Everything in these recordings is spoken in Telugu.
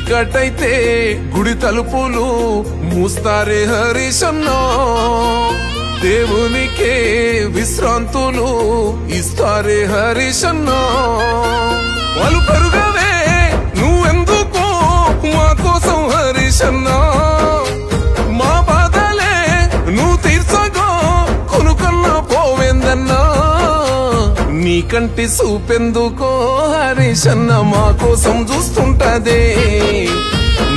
చీకటైతే గుడి తలుపులు మూస్తారే హరీశన్నా, దేవునికే విశ్రాంతులు ఇస్తారే హరీశన్నా. వాళ్ళు పెరుగవే నువ్వెందుకో మా కోసం హరీశన్నా, మా బాధలే నువ్వు తీర్చగా కొనుకన్నా పోవేందన్నా. నీ కంటి చూపెందుకో హరీశన్నా మా కోసం చూస్తుంటదే,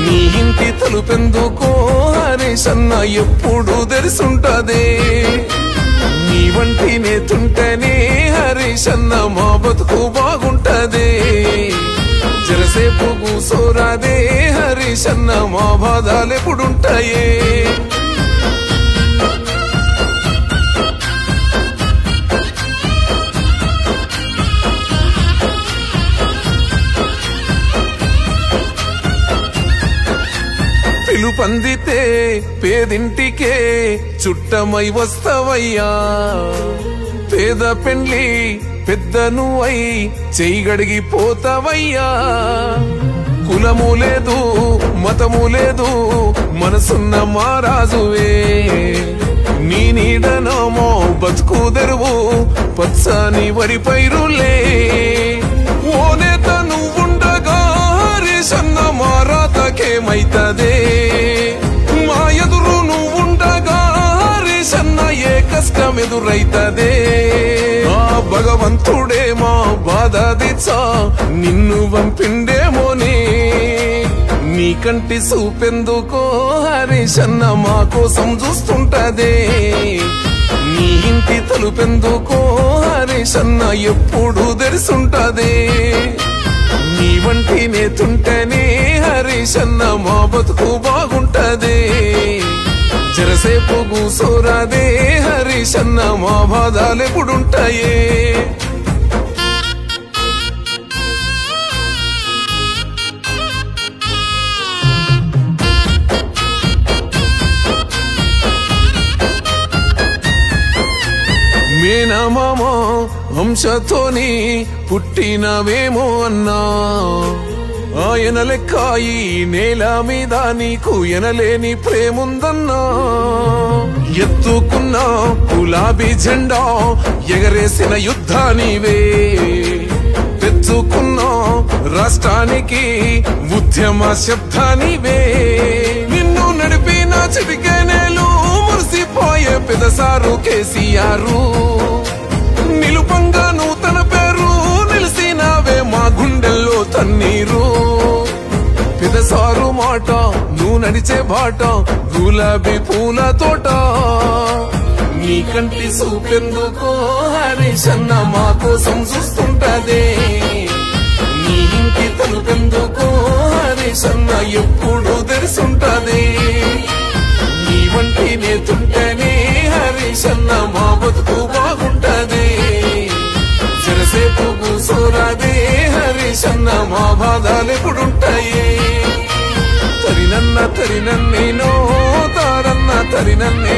నీ ఇంటి తలుపెందుకో హరీశన్నా ఎప్పుడు తెరిసుంటదే. నీ వంటి నేతుంటేనే హరీశన్నా మా బతుకు బాగుంటదే. జరసేపు కూసోరాదే హరీశన్నా మా బాధలెప్పుడుంటాయే. పిలుపందితే పేదింటికే చుట్టమై వస్తవయ్యా, పేద పెండ్లి పెద్దను అయి చెయ్యగడిగి పోతావయ్యా. కులము లేదు మతము లేదు మనసున్న మారాజువే, నీ నీడనమో బతుకు తెరువు పచ్చని వరి పైరులే. ఓ నేత నువ్వుండగా హరీశన్న మారాతకేమైతదే, మా ఎదురు నువ్వుండగా హరీశన్న ఏ కష్టం ఎదురైతదే. ఆ భగవంతుడే మా బాధ దిచ్చా నిన్ను పంపిండేమోనే, నీ కంటి చూపెందుకో హరీశన్న మా కోసం చూస్తుంటదే. నీ ఇంటి తలుపెందుకో హరీశన్న ఎప్పుడు తెరిసుంటదే. నీ వంటి నేతుంటేనే హరీశన్న మా బతుకు బాగుంటదే. జరసేపు కూసోరాదే హరీశన్న మా బాధలెప్పుడుంటాయే. మేనమామ వంశతోని పుట్టినవేమో అన్నా, ఆయన లెక్క ఈ నేల మీద నీకు ఎనలేని ప్రేముందన్నా. ఎత్తుకున్న గులాబీ జెండా ఎగరేసిన యుద్ధానివే, తెచ్చుకున్న రాష్ట్రానికి ఉద్యమ శబ్దానివే. నిన్ను నడిపిన చిటికెనేలు మురిసిపోయే పెదసారు కేసీఆరు, నిలుపంగా నూతన పేరు నిలిసినావే మా గుండెల్లో తన్నీరు. పెదసారు మాట నువ్వు నడిచే బాట గులాబీ పూల తోట, నీ కంటి చూపెందుకో హరీశన్న మా కోసం చూస్తుంటదే. నీ ఇంటి తలుపెందుకో హరీశన్న ఎప్పుడు తెరిసుంటదే. నీ వంటి నేతుంటేనే హరీశన్న మా బతుకు బాగుంటదే. జరసేపు కూసోరాదే హరీశన్న మా బాధలెప్పుడుంటాయే. తరినన్న తరినన్నేనో తారన్న తరినన్నే